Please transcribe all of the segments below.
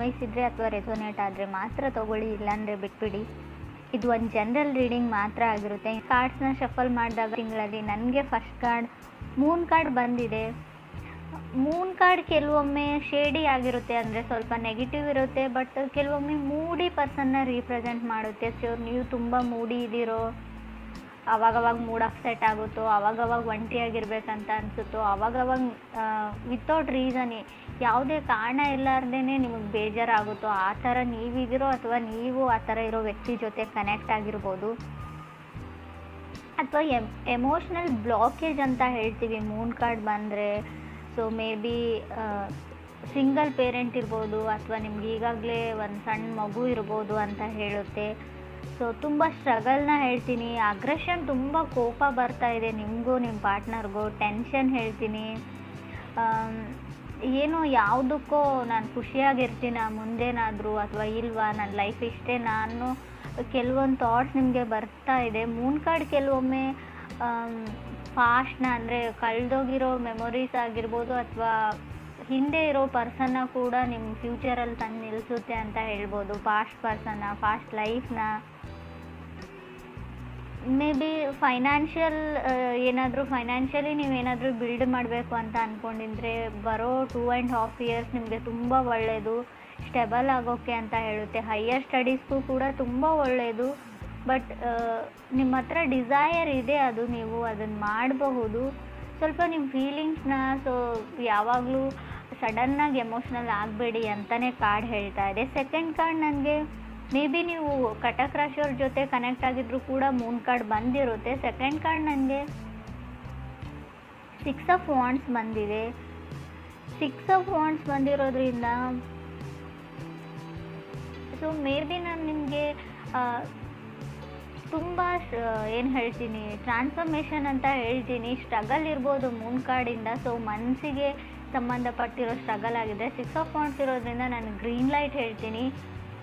ಅನ್ವಯಿಸಿದರೆ ಅಥವಾ ರೆಸೊನೇಟ್ ಆದರೆ ಮಾತ್ರ ತೊಗೊಳ್ಳಿ, ಇಲ್ಲಾಂದರೆ ಬಿಟ್ಬಿಡಿ. ಇದು ಒಂದು ಜನರಲ್ ರೀಡಿಂಗ್ ಮಾತ್ರ ಆಗಿರುತ್ತೆ. ಕಾರ್ಡ್ಸ್ನ ಶಫಲ್ ಮಾಡಿದಾಗ ತಿಂಗಳಲ್ಲಿ ನನಗೆ ಫಸ್ಟ್ ಕಾರ್ಡ್ ಮೂನ್ ಕಾರ್ಡ್ ಬಂದಿದೆ. ಮೂನ್ ಕಾರ್ಡ್ ಕೆಲವೊಮ್ಮೆ ಶೇಡಿ ಆಗಿರುತ್ತೆ, ಅಂದರೆ ಸ್ವಲ್ಪ ನೆಗೆಟಿವ್ ಇರುತ್ತೆ, ಬಟ್ ಕೆಲವೊಮ್ಮೆ ಮೂಡಿ ಪರ್ಸನ್ನ ರೀಪ್ರೆಸೆಂಟ್ ಮಾಡುತ್ತೆ. ಸೊ ನೀವು ತುಂಬ ಮೂಡಿ ಇದ್ದೀರೋ, ಅವಾಗವಾಗ ಮೂಡ್ ಅಪ್ಸೆಟ್ ಆಗುತ್ತೋ, ಅವಾಗವಾಗ ಒಂಟಿಯಾಗಿರ್ಬೇಕಂತ ಅನಿಸುತ್ತೋ, ಅವಾಗವಾಗ ವಿತೌಟ್ ರೀಸನ್ ಯಾವುದೇ ಕಾರಣ ಇಲ್ಲಾರ್ದೇ ನಿಮಗೆ ಬೇಜಾರಾಗುತ್ತೋ, ಆ ಥರ ನೀವಿದ್ದೀರೋ ಅಥವಾ ನೀವು ಆ ಥರ ಇರೋ ವ್ಯಕ್ತಿ ಜೊತೆ ಕನೆಕ್ಟ್ ಆಗಿರ್ಬೋದು. ಅಥವಾ ಎಮೋಷ್ನಲ್ ಬ್ಲಾಕೇಜ್ ಅಂತ ಹೇಳ್ತೀವಿ ಮೂನ್ ಕಾರ್ಡ್ ಬಂದರೆ. So may be single parent ಇರ್ಬೋದು, ಅಥವಾ ನಿಮ್ಗೆ ಈಗಾಗಲೇ ಒಂದು ಸಣ್ಣ ಮಗು ಇರ್ಬೋದು ಅಂತ ಹೇಳುತ್ತೆ. ಸೊ ತುಂಬ ಸ್ಟ್ರಗಲ್ನ ಹೇಳ್ತೀನಿ. ಅಗ್ರೆಷನ್, ತುಂಬ ಕೋಪ ಬರ್ತಾ ಇದೆ ನಿಮಗೂ ನಿಮ್ಮ ಪಾರ್ಟ್ನರ್ಗೂ. ಟೆನ್ಷನ್ ಹೇಳ್ತೀನಿ. ಏನೋ ಯಾವುದಕ್ಕೋ ನಾನು ಖುಷಿಯಾಗಿರ್ತೀನ ಮುಂದೇನಾದರೂ ಅಥವಾ ಇಲ್ವಾ, ನನ್ನ ಲೈಫ್ ಇಷ್ಟೇ ನಾನು ಕೆಲವೊಂದು ಥಾಟ್ಸ್ ನಿಮಗೆ ಬರ್ತಾ ಇದೆ. ಮೂನ್ ಕಾರ್ಡ್ ಕೆಲವೊಮ್ಮೆ ಪಾಸ್ಟ್ನ, ಅಂದರೆ ಕಳೆದೋಗಿರೋ ಮೆಮೊರೀಸ್ ಆಗಿರ್ಬೋದು, ಅಥವಾ ಹಿಂದೆ ಇರೋ ಪರ್ಸನ್ನ ಕೂಡ ನಿಮ್ಮ ಫ್ಯೂಚರಲ್ಲಿ ತಂದು ನಿಲ್ಲಿಸುತ್ತೆ ಅಂತ ಹೇಳ್ಬೋದು. ಪಾಸ್ಟ್ ಪರ್ಸನ್ನ, ಪಾಸ್ಟ್ ಲೈಫ್ನ. ಮೇ ಬಿ ಫೈನಾನ್ಷಿಯಲಿ ನೀವೇನಾದರೂ ಬಿಲ್ಡ್ ಮಾಡಬೇಕು ಅಂತ ಅಂದ್ಕೊಂಡಿದ್ರೆ ಬರೋ 2.5 ಇಯರ್ಸ್ ನಿಮಗೆ ತುಂಬ ಒಳ್ಳೆಯದು, ಸ್ಟೆಬಲ್ ಆಗೋಕ್ಕೆ ಅಂತ ಹೇಳುತ್ತೆ. ಹೈಯರ್ ಸ್ಟಡೀಸ್ಗೂ ಕೂಡ ತುಂಬ ಒಳ್ಳೆಯದು. ಬಟ್ ನಿಮ್ಮ ಹತ್ರ ಡಿಸೈರ್ ಇದೆ, ಅದು ನೀವು ಅದನ್ನು ಮಾಡಬಹುದು. ಸ್ವಲ್ಪ ನಿಮ್ಮ ಫೀಲಿಂಗ್ಸ್ನ ಯಾವಾಗಲೂ ಸಡನ್ನಾಗಿ ಎಮೋಷ್ನಲ್ ಆಗಬೇಡಿ ಅಂತಲೇ ಕಾರ್ಡ್ ಹೇಳ್ತಾ ಇದೆ. ಸೆಕೆಂಡ್ ಕಾರ್ಡ್ ನನಗೆ ಮೇ ಬಿ ನೀವು ಕಟಕ್ ರಾಶಿಯವ್ರ ಜೊತೆ ಕನೆಕ್ಟ್ ಆಗಿದ್ರೂ ಕೂಡ ಮೂನ್ ಕಾರ್ಡ್ ಬಂದಿರುತ್ತೆ. ಸೆಕೆಂಡ್ ಕಾರ್ಡ್ ನನಗೆ 6 ಆಫ್ ವಾಂಡ್ಸ್ ಬಂದಿದೆ. 6 ಆಫ್ ವಾಂಡ್ಸ್ ಬಂದಿರೋದ್ರಿಂದ ಸೊ ಮೇ ಬಿ ನಾನು ನಿಮಗೆ ತುಂಬ ಏನು ಹೇಳ್ತೀನಿ, ಟ್ರಾನ್ಸ್ಫಾರ್ಮೇಷನ್ ಅಂತ ಹೇಳ್ತೀನಿ. ಸ್ಟ್ರಗಲ್ ಇರ್ಬೋದು ಮೂನ್ ಕಾರ್ಡಿಂದ. ಸೊ ಮನಸ್ಸಿಗೆ ಸಂಬಂಧಪಟ್ಟಿರೋ ಸ್ಟ್ರಗಲ್ ಆಗಿದೆ. 6 ಆಫ್ ವಾಂಡ್ಸ್ ಇರೋದ್ರಿಂದ ನಾನು ಗ್ರೀನ್ ಲೈಟ್ ಹೇಳ್ತೀನಿ.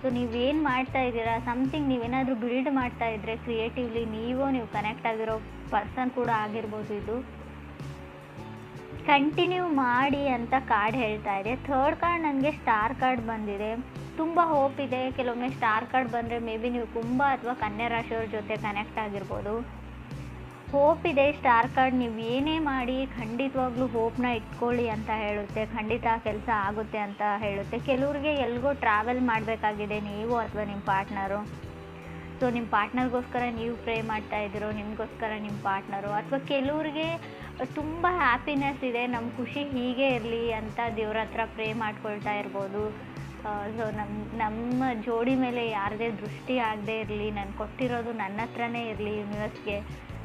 ಸೊ ನೀವೇನು ಮಾಡ್ತಾ ಇದ್ದೀರಾ, ಸಮಥಿಂಗ್ ನೀವೇನಾದರೂ ಬಿಲ್ಡ್ ಮಾಡ್ತಾ ಇದ್ದರೆ ಕ್ರಿಯೇಟಿವ್ಲಿ, ನೀವು ಕನೆಕ್ಟ್ ಆಗಿರೋ ಪರ್ಸನ್ ಕೂಡ ಆಗಿರ್ಬೋದು, ಇದು ಕಂಟಿನ್ಯೂ ಮಾಡಿ ಅಂತ ಕಾರ್ಡ್ ಹೇಳ್ತಾ ಇದೆ. ಥರ್ಡ್ ಕಾರ್ಡ್ ನನಗೆ ಸ್ಟಾರ್ ಕಾರ್ಡ್ ಬಂದಿದೆ. ತುಂಬ ಹೋಪ್ ಇದೆ. ಕೆಲವೊಮ್ಮೆ ಸ್ಟಾರ್ ಕಾರ್ಡ್ ಬಂದರೆ ಮೇ ಬಿ ನೀವು ಕುಂಭ ಅಥವಾ ಕನ್ಯಾ ರಾಶಿಯವ್ರ ಜೊತೆ ಕನೆಕ್ಟ್ ಆಗಿರ್ಬೋದು. ಹೋಪ್ ಇದೆ. ಸ್ಟಾರ್ ಕಾರ್ಡ್ ನೀವು ಏನೇ ಮಾಡಿ ಖಂಡಿತವಾಗ್ಲೂ ಹೋಪ್ನ ಇಟ್ಕೊಳ್ಳಿ ಅಂತ ಹೇಳುತ್ತೆ. ಖಂಡಿತ ಕೆಲಸ ಆಗುತ್ತೆ ಅಂತ ಹೇಳುತ್ತೆ. ಕೆಲವ್ರಿಗೆ ಎಲ್ಗೋ ಟ್ರಾವೆಲ್ ಮಾಡಬೇಕಾಗಿದೆ ನೀವು ಅಥವಾ ನಿಮ್ಮ ಪಾರ್ಟ್ನರು. ಸೊ ನಿಮ್ಮ ಪಾರ್ಟ್ನರ್ಗೋಸ್ಕರ ನೀವು ಪ್ರೇ ಮಾಡ್ತಾ ಇದ್ದೀರೋ, ನಿಮಗೋಸ್ಕರ ನಿಮ್ಮ ಪಾರ್ಟ್ನರು. ಅಥವಾ ಕೆಲವ್ರಿಗೆ ತುಂಬ ಹ್ಯಾಪಿನೆಸ್ ಇದೆ, ನಮ್ಮ ಖುಷಿ ಹೀಗೆ ಇರಲಿ ಅಂತ ದೇವ್ರ ಹತ್ರ ಪ್ರೇ ಮಾಡ್ಕೊಳ್ತಾ ಇರ್ಬೋದು. ಸೊ ನಮ್ಮ ಜೋಡಿ ಮೇಲೆ ಯಾರದೇ ದೃಷ್ಟಿ ಆಗದೆ ಇರಲಿ, ನಾನು ಕೊಟ್ಟಿರೋದು ನನ್ನ ಹತ್ರನೇ ಇರಲಿ ಯೂನಿವರ್ಸ್ಗೆ.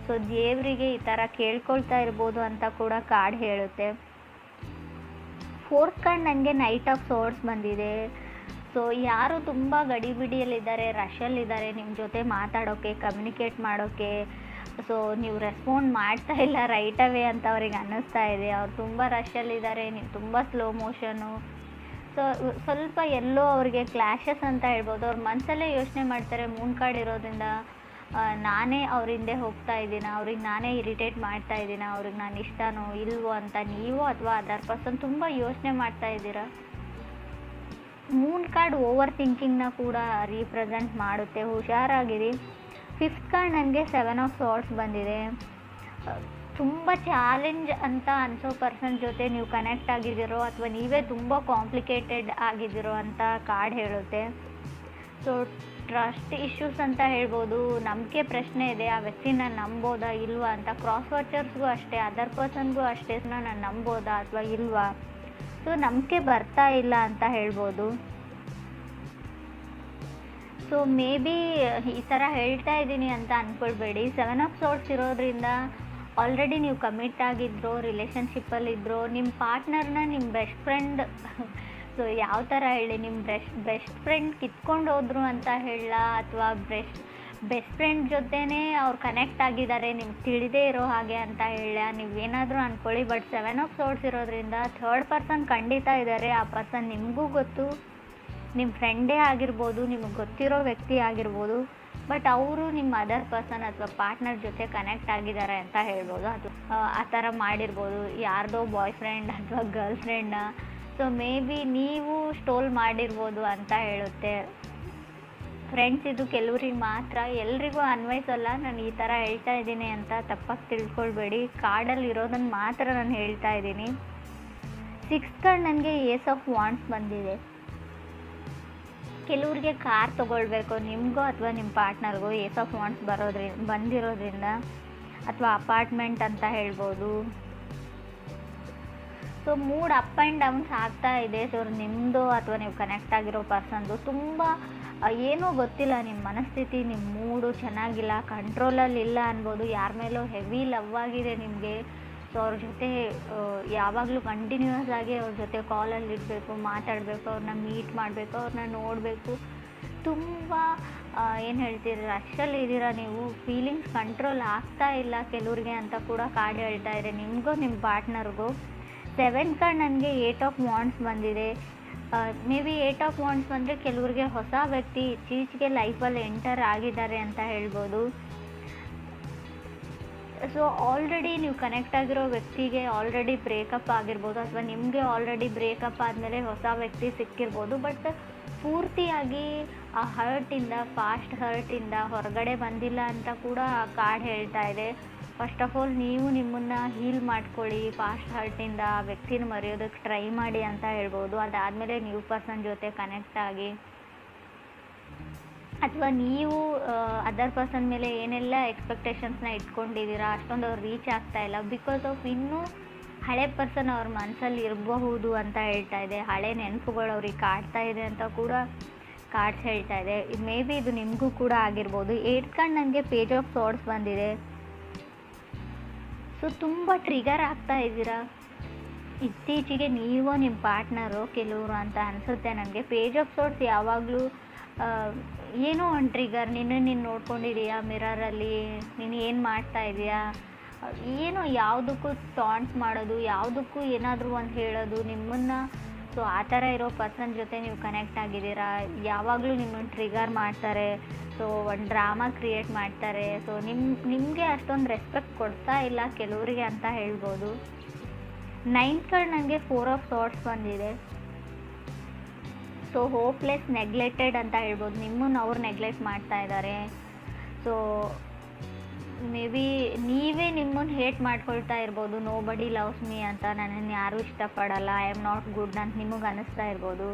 ಸೊ ದೇವರಿಗೆ ಈ ಥರ ಕೇಳ್ಕೊಳ್ತಾ ಇರ್ಬೋದು ಅಂತ ಕೂಡ ಕಾರ್ಡ್ ಹೇಳುತ್ತೆ. ಫೋರ್ತ್ ಕಾರ್ಡ್ ನನಗೆ ನೈಟ್ ಆಫ್ ಸೋರ್ಡ್ಸ್ ಬಂದಿದೆ. ಸೊ ಯಾರು ತುಂಬ ಗಡಿಬಿಡಿಯಲ್ಲಿದ್ದಾರೆ, ರಶಲ್ಲಿದ್ದಾರೆ ನಿಮ್ಮ ಜೊತೆ ಮಾತಾಡೋಕ್ಕೆ, ಕಮ್ಯುನಿಕೇಟ್ ಮಾಡೋಕ್ಕೆ. ಸೊ ನೀವು ರೆಸ್ಪಾಂಡ್ ಮಾಡ್ತಾ ಇಲ್ಲ ರೈಟ್ ಅವೇ ಅಂತ ಅವ್ರಿಗೆ ಅನ್ನಿಸ್ತಾ ಇದೆ. ಅವ್ರು ತುಂಬ ರಶಲ್ಲಿದ್ದಾರೆ, ನೀವು ತುಂಬ ಸ್ಲೋ ಮೋಷನು. ಸೊ ಸ್ವಲ್ಪ ಎಲ್ಲೋ ಅವ್ರಿಗೆ ಕ್ಲ್ಯಾಶಸ್ ಅಂತ ಹೇಳ್ಬೋದು. ಅವ್ರ ಮನಸ್ಸಲ್ಲೇ ಯೋಚನೆ ಮಾಡ್ತಾರೆ, ಮೂನ್ ಕಾರ್ಡ್ ಇರೋದ್ರಿಂದ ನಾನೇ ಅವ್ರ ಹಿಂದೆ ಹೋಗ್ತಾ ಇದ್ದೀನ, ಅವ್ರಿಗೆ ನಾನೇ ಇರಿಟೇಟ್ ಮಾಡ್ತಾ ಇದ್ದೀನ, ಅವ್ರಿಗೆ ನಾನು ಇಷ್ಟನೋ ಇಲ್ವೋ ಅಂತ ನೀವು ಅಥವಾ ಅದರ್ ಪರ್ಸನ್ ತುಂಬ ಯೋಚನೆ ಮಾಡ್ತಾ ಇದ್ದೀರಾ. ಮೂನ್ ಕಾರ್ಡ್ ಓವರ್ ಥಿಂಕಿಂಗ್ನ ಕೂಡ ರೀಪ್ರೆಸೆಂಟ್ ಮಾಡುತ್ತೆ, ಹುಷಾರಾಗಿರಿ. ಫಿಫ್ತ್ ಕಾರ್ಡ್ ನನಗೆ 7 ಆಫ್ ಸಾರ್ಡ್ಸ್ ಬಂದಿದೆ. ತುಂಬ ಚಾಲೆಂಜ್ ಅಂತ ಅನಿಸೋ ಪರ್ಸನ್ ಜೊತೆ ನೀವು ಕನೆಕ್ಟ್ ಆಗಿದ್ದೀರೋ ಅಥವಾ ನೀವೇ ತುಂಬ ಕಾಂಪ್ಲಿಕೇಟೆಡ್ ಆಗಿದ್ದೀರೋ ಅಂತ ಕಾರ್ಡ್ ಹೇಳುತ್ತೆ. ಸೊ ಟ್ರಸ್ಟ್ ಇಶ್ಯೂಸ್ ಅಂತ ಹೇಳ್ಬೋದು. ನಂಬಿಕೆ ಪ್ರಶ್ನೆ ಇದೆ, ಆ ವ್ಯಕ್ತಿನ ನಂಬೋದಾ ಇಲ್ವಾ ಅಂತ. ಕ್ರಾಸ್ ವಾಚರ್ಸ್ಗೂ ಅಷ್ಟೇ, ಅದರ್ ಪರ್ಸನ್ಗೂ ಅಷ್ಟೇ, ನಾನು ನಂಬೋದಾ ಅಥವಾ ಇಲ್ವಾ. ಸೊ ನಂಬಿಕೆ ಬರ್ತಾ ಇಲ್ಲ ಅಂತ ಹೇಳ್ಬೋದು. ಸೊ ಮೇ ಬಿ ಈ ಥರ ಹೇಳ್ತಾ ಇದ್ದೀನಿ ಅಂತ ಅಂದ್ಕೊಳ್ಬೇಡಿ. 7 ಆಫ್ ಸಾರ್ಡ್ಸ್ ಇರೋದ್ರಿಂದ ಆಲ್ರೆಡಿ ನೀವು ಕಮಿಟ್ ಆಗಿದ್ರೋ, ರಿಲೇಷನ್ಶಿಪ್ಪಲ್ಲಿದ್ರೋ, ನಿಮ್ಮ ಪಾರ್ಟ್ನರ್ನ ನಿಮ್ಮ ಬೆಸ್ಟ್ ಫ್ರೆಂಡ್, ಸೊ ಯಾವ ಥರ ಹೇಳಿ, ನಿಮ್ಮ ಬೆಸ್ಟ್ ಫ್ರೆಂಡ್ ಕಿತ್ಕೊಂಡು ಹೋದ್ರು ಅಂತ ಹೇಳ, ಅಥವಾ ಬೆಸ್ಟ್ ಫ್ರೆಂಡ್ ಜೊತೆನೇ ಅವ್ರು ಕನೆಕ್ಟ್ ಆಗಿದ್ದಾರೆ ನಿಮ್ಗೆ ತಿಳಿದೇ ಇರೋ ಹಾಗೆ ಅಂತ ಹೇಳ, ನೀವೇನಾದರೂ ಅಂದ್ಕೊಳ್ಳಿ. ಬಟ್ 7 ಆಫ್ ಸಾರ್ಡ್ಸ್ ಇರೋದ್ರಿಂದ ಥರ್ಡ್ ಪರ್ಸನ್ ಖಂಡಿತ ಇದ್ದಾರೆ. ಆ ಪರ್ಸನ್ ನಿಮಗೂ ಗೊತ್ತು, ನಿಮ್ಮ ಫ್ರೆಂಡೇ ಆಗಿರ್ಬೋದು, ನಿಮಗೆ ಗೊತ್ತಿರೋ ವ್ಯಕ್ತಿ ಆಗಿರ್ಬೋದು. ಬಟ್ ಅವರು ನಿಮ್ಮ ಅದರ್ ಪರ್ಸನ್ ಅಥವಾ ಪಾರ್ಟ್ನರ್ ಜೊತೆ ಕನೆಕ್ಟ್ ಆಗಿದ್ದಾರೆ ಅಂತ ಹೇಳ್ಬೋದು. ಅದು ಆ ಥರ ಮಾಡಿರ್ಬೋದು, ಯಾರ್ದೋ ಬಾಯ್ ಫ್ರೆಂಡ್ ಅಥವಾ ಗರ್ಲ್ ಫ್ರೆಂಡ್ನ. ಸೊ ಸೊ ಮೇ ಬಿ ನೀವು ಸ್ಟೋಲ್ ಮಾಡಿರ್ಬೋದು ಅಂತ ಹೇಳುತ್ತೆ. ಫ್ರೆಂಡ್ಸ್, ಇದು ಕೆಲವ್ರಿಗೆ ಮಾತ್ರ, ಎಲ್ರಿಗೂ ಅನ್ವಯಿಸಲ್ಲ. ನಾನು ಈ ಥರ ಹೇಳ್ತಾ ಇದ್ದೀನಿ ಅಂತ ತಪ್ಪಾಗಿ ತಿಳ್ಕೊಳ್ಬೇಡಿ. ಕಾರ್ಡಲ್ಲಿ ಇರೋದನ್ನು ಮಾತ್ರ ನಾನು ಹೇಳ್ತಾ ಇದ್ದೀನಿ. 6th ಕಾರ್ಡ್ ನನಗೆ ಏಸ್ ಆಫ್ ವಾಂಡ್ಸ್ ಬಂದಿದೆ. ಕೆಲವ್ರಿಗೆ ಕಾರ್ ತೊಗೊಳ್ಬೇಕು, ನಿಮಗೋ ಅಥವಾ ನಿಮ್ಮ ಪಾರ್ಟ್ನರ್ಗೋ ಏಸ್ ಆಫ್ ವಾಂಡ್ಸ್ ಬಂದಿರೋದ್ರಿಂದ, ಅಥವಾ ಅಪಾರ್ಟ್ಮೆಂಟ್ ಅಂತ ಹೇಳ್ಬೋದು. So mood up and downs ಆಗ್ತಾ ಇದೆ. ಸೊ ನಿಮ್ಮದು ಅಥವಾ ನೀವು ಕನೆಕ್ಟ್ ಆಗಿರೋ ಪರ್ಸನ್ದು ತುಂಬ ಏನೋ ಗೊತ್ತಿಲ್ಲ, ನಿಮ್ಮ ಮನಸ್ಥಿತಿ, ನಿಮ್ಮ ಮೂಡು ಚೆನ್ನಾಗಿಲ್ಲ, ಕಂಟ್ರೋಲಲ್ಲಿ ಇಲ್ಲ ಅನ್ಬೋದು. ಯಾರ ಮೇಲೋ ಹೆವಿ ಲವ್ ಆಗಿದೆ ನಿಮಗೆ. ಸೊ ಅವ್ರ ಜೊತೆ ಯಾವಾಗಲೂ ಕಂಟಿನ್ಯೂಯಸ್ ಆಗಿ ಅವ್ರ ಜೊತೆ ಕಾಲಲ್ಲಿ ಇರಬೇಕು, ಮಾತಾಡಬೇಕು, ಅವ್ರನ್ನ ಮೀಟ್ ಮಾಡಬೇಕು, ಅವ್ರನ್ನ ನೋಡಬೇಕು. ತುಂಬ ಏನು ಹೇಳ್ತೀರಿ, ರಶಲ್ಲಿ ಇದ್ದೀರಾ ನೀವು, ಫೀಲಿಂಗ್ಸ್ ಕಂಟ್ರೋಲ್ ಆಗ್ತಾ ಇಲ್ಲ ಕೆಲವ್ರಿಗೆ ಅಂತ ಕೂಡ ಕಾರ್ಡ್ ಹೇಳ್ತಾ ಇದೆ, ನಿಮಗೂ ನಿಮ್ಮ ಪಾರ್ಟ್ನರ್ಗೂ. 7th ಕಾರ್ಡ್ ನನಗೆ 8 ಆಫ್ ವಾಂಡ್ಸ್ ಬಂದಿದೆ. ಮೇ ಬಿ 8 ಆಫ್ ವಾಂಡ್ಸ್ ಬಂದರೆ ಕೆಲವ್ರಿಗೆ ಹೊಸ ವ್ಯಕ್ತಿ ಇತ್ತೀಚೆಗೆ ಲೈಫಲ್ಲಿ ಎಂಟರ್ ಆಗಿದ್ದಾರೆ ಅಂತ ಹೇಳ್ಬೋದು. ಸೊ ಆಲ್ರೆಡಿ ನೀವು ಕನೆಕ್ಟ್ ಆಗಿರೋ ವ್ಯಕ್ತಿಗೆ ಆಲ್ರೆಡಿ ಬ್ರೇಕಪ್ ಆಗಿರ್ಬೋದು, ಅಥವಾ ನಿಮಗೆ ಆಲ್ರೆಡಿ ಬ್ರೇಕಪ್ ಆದಮೇಲೆ ಹೊಸ ವ್ಯಕ್ತಿ ಸಿಕ್ಕಿರ್ಬೋದು. ಬಟ್ ಪೂರ್ತಿಯಾಗಿ ಆ ಹರ್ಟಿಂದ, ಫಾಸ್ಟ್ ಹರ್ಟಿಂದ ಹೊರಗಡೆ ಬಂದಿಲ್ಲ ಅಂತ ಕೂಡ ಕಾರ್ಡ್ ಹೇಳ್ತಾ ಇದೆ. ಫಸ್ಟ್ ಆಫ್ ಆಲ್ ನೀವು ನಿಮ್ಮನ್ನು ಹೀಲ್ ಮಾಡ್ಕೊಳ್ಳಿ, ಫಾಸ್ಟ್ ಹರ್ಟಿಂದ ಆ ವ್ಯಕ್ತಿನ ಮರೆಯೋದಕ್ಕೆ ಟ್ರೈ ಮಾಡಿ ಅಂತ ಹೇಳ್ಬೋದು. ಅದಾದಮೇಲೆ ನ್ಯೂ ಪರ್ಸನ್ ಜೊತೆ ಕನೆಕ್ಟ್ ಆಗಿ, ಅಥವಾ ನೀವು ಅದರ್ ಪರ್ಸನ್ ಮೇಲೆ ಏನೆಲ್ಲ ಎಕ್ಸ್ಪೆಕ್ಟೇಷನ್ಸ್ನ ಇಟ್ಕೊಂಡಿದ್ದೀರಾ ಅಷ್ಟೊಂದು ಅವ್ರು ರೀಚ್ ಆಗ್ತಾ ಇಲ್ಲ. ಬಿಕಾಸ್ ಆಫ್ ಇನ್ನೂ ಹಳೆ ಪರ್ಸನ್ ಅವ್ರ ಮನಸ್ಸಲ್ಲಿ ಇರಬಹುದು ಅಂತ ಹೇಳ್ತಾ ಇದೆ. ಹಳೆ ನೆನಪುಗಳು ಅವ್ರಿಗೆ ಕಾಡ್ತಾ ಇದೆ ಅಂತ ಕೂಡ ಕಾರ್ಡ್ಸ್ ಹೇಳ್ತಾ ಇದೆ. ಇದು ಮೇ ಬಿ ಇದು ನಿಮಗೂ ಕೂಡ ಆಗಿರ್ಬೋದು. 8th ಕಾರ್ಡ್ ನನಗೆ ಪೇಜ್ ಆಫ್ ಸಾರ್ಡ್ಸ್ ಬಂದಿದೆ. ಸೊ ತುಂಬ ಟ್ರಿಗರ್ ಆಗ್ತಾ ಇದ್ದೀರಾ ಇತ್ತೀಚೆಗೆ, ನೀವು ನಿಮ್ಮ ಪಾರ್ಟ್ನರು ಕೆಲವರು ಅಂತ ಅನಿಸುತ್ತೆ ನನಗೆ. ಪೇಜ್ ಆಫ್ ಸಾರ್ಡ್ಸ್ ಯಾವಾಗಲೂ ಏನೋ ಒಂದು ಟ್ರಿಗರ್, ನೀನು ನೋಡ್ಕೊಂಡಿದೀಯಾ ಮಿರರಲ್ಲಿ, ನೀನು ಏನು ಮಾಡ್ತಾ ಇದೀಯಾ, ಏನೋ ಯಾವುದಕ್ಕೂ ಟಾಂಟ್ ಮಾಡೋದು, ಯಾವುದಕ್ಕೂ ಏನಾದರೂ ಒಂದು ಹೇಳೋದು ನಿಮ್ಮನ್ನು. ಸೊ ಆ ಥರ ಇರೋ ಪರ್ಸನ್ ಜೊತೆ ನೀವು ಕನೆಕ್ಟ್ ಆಗಿದ್ದೀರಾ. ಯಾವಾಗಲೂ ನಿಮ್ಮನ್ನು ಟ್ರಿಗರ್ ಮಾಡ್ತಾರೆ. ಸೊ ಒಂದು ಡ್ರಾಮಾ ಕ್ರಿಯೇಟ್ ಮಾಡ್ತಾರೆ. ಸೊ ನಿಮಗೆ ಅಷ್ಟೊಂದು ರೆಸ್ಪೆಕ್ಟ್ ಕೊಡ್ತಾ ಇಲ್ಲ ಕೆಲವರಿಗೆ ಅಂತ ಹೇಳ್ಬೋದು. 9th ಕಾರ್ಡ್ ನನಗೆ 4 ಆಫ್ ಸಾರ್ಡ್ಸ್ ಬಂದಿದೆ. ಸೊ ಹೋಪ್ಲೆಸ್, ನೆಗ್ಲೆಕ್ಟೆಡ್ ಅಂತ ಹೇಳ್ಬೋದು. ನಿಮ್ಮನ್ನು ಅವ್ರು ನೆಗ್ಲೆಕ್ಟ್ ಮಾಡ್ತಾ ಇದ್ದಾರೆ. ಸೊ ಮೇ ಬಿ ನೀವೇ ನಿಮ್ಮನ್ನು ಹೇಟ್ ಮಾಡ್ಕೊಳ್ತಾ ಇರ್ಬೋದು. ನೋ ಬಡಿ ಲವ್ಸ್ ಮೀ ಅಂತ, ನನ್ನನ್ನು ಯಾರೂ ಇಷ್ಟಪಡಲ್ಲ, ಐ ಆಮ್ ನಾಟ್ ಗುಡ್ ಅಂತ ನಿಮಗೆ ಅನ್ನಿಸ್ತಾ ಇರ್ಬೋದು.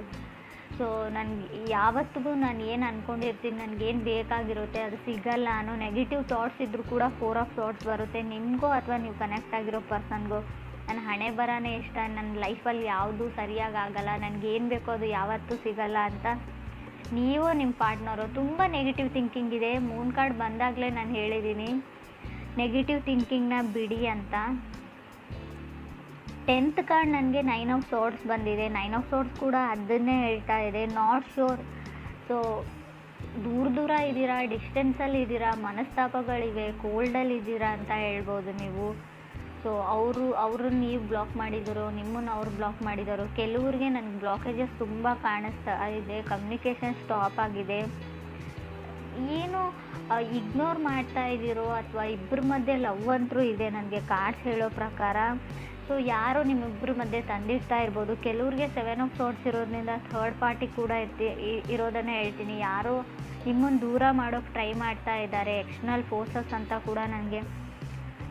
ಸೊ ನನಗೆ ಯಾವತ್ತಿಗೂ ನಾನು ಏನು ಅಂದ್ಕೊಂಡಿರ್ತೀನಿ, ನನಗೇನು ಬೇಕಾಗಿರುತ್ತೆ ಅದು ಸಿಗಲ್ಲ ಅನ್ನೋ ನೆಗೆಟಿವ್ ಥಾಟ್ಸ್ ಇದ್ದರೂ ಕೂಡ 4 ಆಫ್ ಥಾಟ್ಸ್ ಬರುತ್ತೆ ನಿಮಗೂ ಅಥವಾ ನೀವು ಕನೆಕ್ಟ್ ಆಗಿರೋ ಪರ್ಸನ್ಗೂ. ನನ್ನ ಹಣೆ ಬರನೇ ಇಷ್ಟ, ನನ್ನ ಲೈಫಲ್ಲಿ ಯಾವುದೂ ಸರಿಯಾಗಿ ಆಗಲ್ಲ, ನನಗೇನು ಬೇಕೋ ಅದು ಯಾವತ್ತೂ ಸಿಗಲ್ಲ ಅಂತ ನೀವು ನಿಮ್ಮ ಪಾರ್ಟ್ನರು ತುಂಬ ನೆಗೆಟಿವ್ ಥಿಂಕಿಂಗ್ ಇದೆ. ಮೂನ್ ಕಾರ್ಡ್ ಬಂದಾಗಲೇ ನಾನು ಹೇಳಿದ್ದೀನಿ ನೆಗೆಟಿವ್ ಥಿಂಕಿಂಗ್ನ ಬಿಡಿ ಅಂತ. 10th ಕಾರ್ಡ್ ನನಗೆ 9 ಆಫ್ ಸಾರ್ಡ್ಸ್ ಬಂದಿದೆ. 9 ಆಫ್ ಸಾರ್ಡ್ಸ್ ಕೂಡ ಅದನ್ನೇ ಹೇಳ್ತಾ ಇದೆ, ನಾಟ್ ಶೋರ್. ಸೊ ದೂರ ಇದ್ದೀರಾ, ಡಿಸ್ಟೆನ್ಸಲ್ಲಿ ಇದ್ದೀರಾ, ಮನಸ್ತಾಪಗಳಿವೆ, ಕೋಲ್ಡಲ್ಲಿದ್ದೀರಾ ಅಂತ ಹೇಳ್ಬೋದು ನೀವು. ಸೊ ಅವ್ರನ್ನ ನೀವು ಬ್ಲಾಕ್ ಮಾಡಿದರು, ನಿಮ್ಮನ್ನು ಅವ್ರು ಬ್ಲಾಕ್ ಮಾಡಿದರು. ಕೆಲವ್ರಿಗೆ ನನಗೆ ಬ್ಲಾಕೇಜಸ್ ತುಂಬ ಕಾಣಿಸ್ತಾ ಇದೆ, ಕಮ್ಯುನಿಕೇಷನ್ ಸ್ಟಾಪ್ ಆಗಿದೆ. ಏನು ಇಗ್ನೋರ್ ಮಾಡ್ತಾ ಇದ್ದೀರೋ ಅಥವಾ ಇಬ್ಬರ ಮಧ್ಯೆ ಲವ್ ಅಂತರೂ ಇದೆ ನನಗೆ ಕಾರ್ಡ್ಸ್ ಹೇಳೋ ಪ್ರಕಾರ. ಸೊ ಯಾರೋ ನಿಮ್ಮಿಬ್ಬರ ಮಧ್ಯೆ ತಂದಿರ್ತಾ ಇರ್ಬೋದು. ಕೆಲವ್ರಿಗೆ 7 ಆಫ್ ಸಾರ್ಡ್ಸ್ ಇರೋದ್ರಿಂದ ಥರ್ಡ್ ಪಾರ್ಟಿ ಕೂಡ ಇರೋದನ್ನೇ ಹೇಳ್ತೀನಿ. ಯಾರೋ ನಿಮ್ಮನ್ನು ದೂರ ಮಾಡೋಕ್ಕೆ ಟ್ರೈ ಮಾಡ್ತಾ ಇದ್ದಾರೆ, ಎಕ್ಸ್ಟರ್ನಲ್ ಫೋರ್ಸಸ್ ಅಂತ ಕೂಡ ನನಗೆ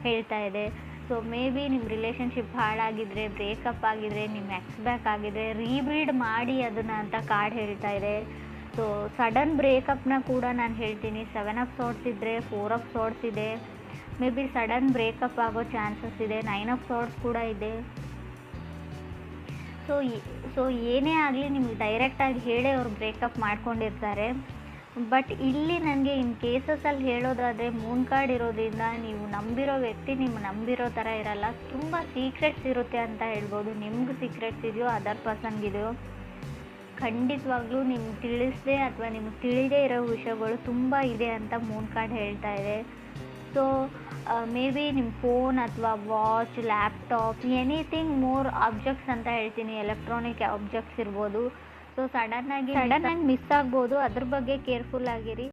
ಹೇಳ್ತಾ ಇದೆ. ಸೊ ಮೇ ಬಿ ನಿಮ್ಮ ರಿಲೇಷನ್ಶಿಪ್ ಹಾಳಾಗಿದ್ದರೆ, ಬ್ರೇಕಪ್ ಆಗಿದ್ರೆ, ನಿಮ್ಮ ಎಕ್ಸ್ ಬ್ಯಾಕ್ ಆಗಿದ್ರೆ ರೀಬಿಲ್ಡ್ ಮಾಡಿ ಅದನ್ನು ಅಂತ ಕಾರ್ಡ್ ಹೇಳ್ತಾ ಇದೆ. ಸೊ ಸಡನ್ ಬ್ರೇಕಪ್ನ ಕೂಡ ನಾನು ಹೇಳ್ತೀನಿ. 7 ಆಫ್ ಸಾರ್ಡ್ಸ್ ಇದ್ದರೆ 4 ಆಫ್ ಸಾರ್ಡ್ಸ್ ಇದೆ. ಮೇ ಬಿ ಸಡನ್ ಬ್ರೇಕಪ್ ಆಗೋ ಚಾನ್ಸಸ್ ಇದೆ. 9 ಆಫ್ ಸಾರ್ಡ್ಸ್ ಕೂಡ ಇದೆ. ಸೊ ಏನೇ ಆಗಲಿ ನಿಮ್ಗೆ ಡೈರೆಕ್ಟಾಗಿ ಹೇಳೇ ಅವ್ರು ಬ್ರೇಕಪ್ ಮಾಡ್ಕೊಂಡಿರ್ತಾರೆ. ಬಟ್ ಇಲ್ಲಿ ನನಗೆ ಇನ್ ಕೇಸಸಲ್ಲಿ ಹೇಳೋದಾದರೆ ಮೂನ್ ಕಾರ್ಡ್ ಇರೋದ್ರಿಂದ ನೀವು ನಂಬಿರೋ ವ್ಯಕ್ತಿ ನಿಮ್ಮ ನಂಬಿರೋ ಥರ ಇರಲ್ಲ. ತುಂಬ ಸೀಕ್ರೆಟ್ಸ್ ಇರುತ್ತೆ ಅಂತ ಹೇಳ್ಬೋದು. ನಿಮ್ಗೆ ಸೀಕ್ರೆಟ್ಸ್ ಇದೆಯೋ ಅದರ್ ಪರ್ಸನ್ಗಿದೆಯೋ ಖಂಡಿತವಾಗ್ಲೂ ನಿಮ್ಗೆ ತಿಳಿಸದೆ ಅಥವಾ ನಿಮ್ಗೆ ತಿಳಿದೇ ಇರೋ ವಿಷಯಗಳು ತುಂಬ ಇದೆ ಅಂತ ಮೂನ್ ಕಾರ್ಡ್ ಹೇಳ್ತಾ ಇದೆ. ಸೊ ಮೇ ಬಿ ನಿಮ್ಮ ಫೋನ್ ಅಥವಾ watch, laptop, anything more objects ಅಂತ ಹೇಳ್ತೀನಿ, ಎಲೆಕ್ಟ್ರಾನಿಕ್ ಆಬ್ಜೆಕ್ಟ್ಸ್ ಇರ್ಬೋದು. ಸೊ ಸಡನ್ನಾಗಿ ಮಿಸ್ ಆಗ್ಬೋದು. ಅದ್ರ ಬಗ್ಗೆ ಕೇರ್ಫುಲ್ ಆಗಿರಿ.